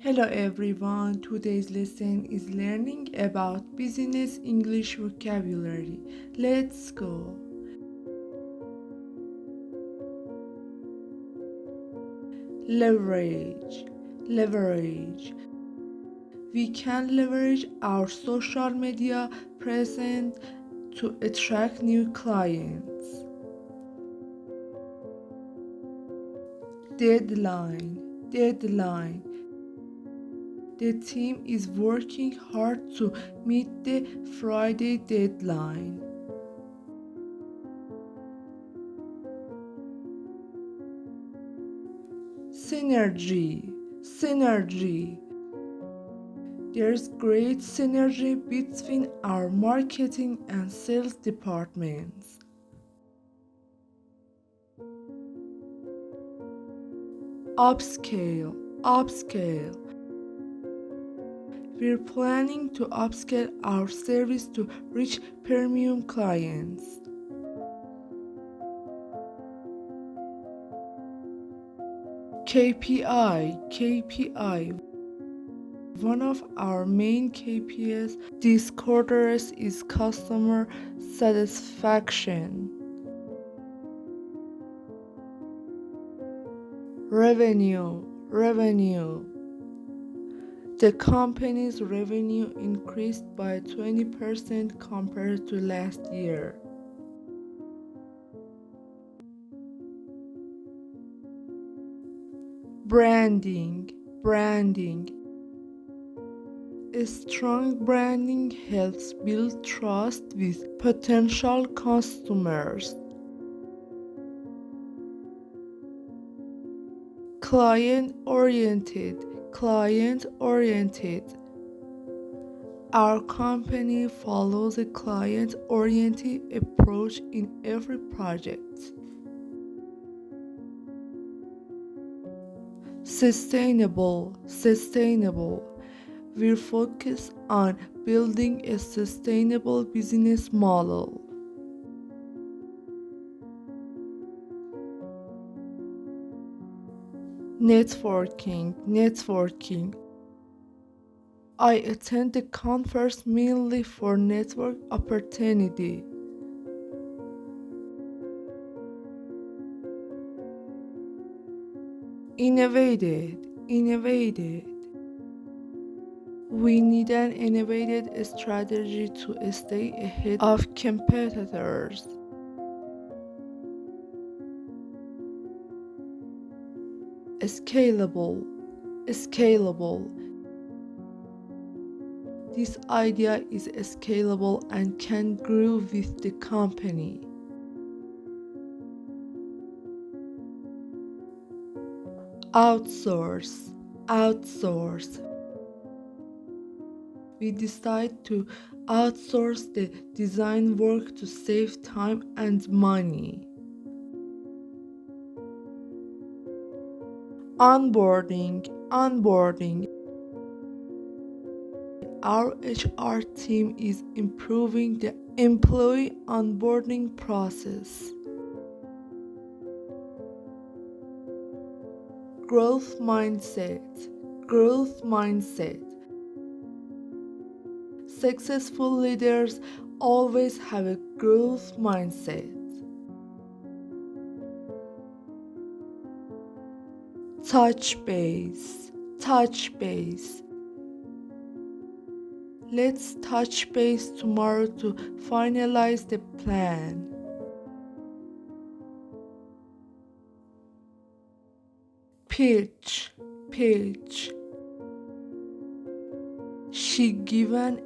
Hello everyone, today's lesson is learning about business English vocabulary. Let's go. Leverage. Leverage. We can leverage our social media presence to attract new clients. Deadline. Deadline. The team is working hard to meet the Friday deadline. Synergy. Synergy. There's great synergy between our marketing and sales departments. Upscale. Upscale. We're planning to upscale our service to reach premium clients. KPI. KPI. One of our main KPIs this quarter is customer satisfaction. Revenue. Revenue. The company's revenue increased by 20% compared to last year. Branding. Branding. A strong branding helps build trust with potential customers. Client-oriented. Client-oriented. Our company follows a client-oriented approach in every project. Sustainable. Sustainable. We're focused on building a sustainable business model. Networking. Networking. I attend the conference mainly for network opportunity. Innovated. Innovated. We need an innovative strategy to stay ahead of competitors. Scalable. Scalable. This idea is scalable and can grow with the company. Outsource. Outsource. We decide to outsource the design work to save time and money. Onboarding. Onboarding. Our HR team is improving the employee onboarding process. Growth mindset. Growth mindset. Successful leaders always have a growth mindset. Touch base. Touch base. Let's touch base tomorrow to finalize the plan. Pitch. Pitch. She gave an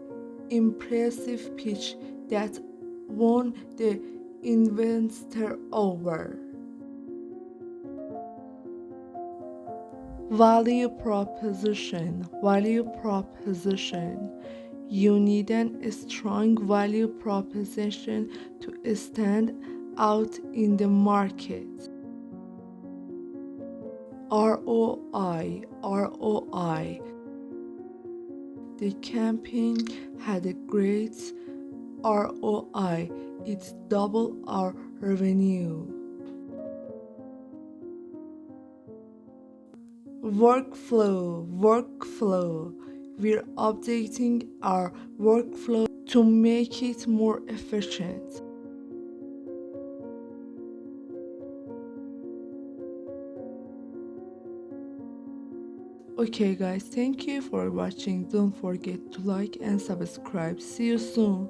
impressive pitch that won the investor over. Value proposition. Value proposition. You need a strong value proposition to stand out in the market. ROI. ROI. The campaign had a great ROI. It doubled our revenue. Workflow. We're updating our workflow to make it more efficient. Okay guys, thank you for watching. Don't forget to like and subscribe. See you soon.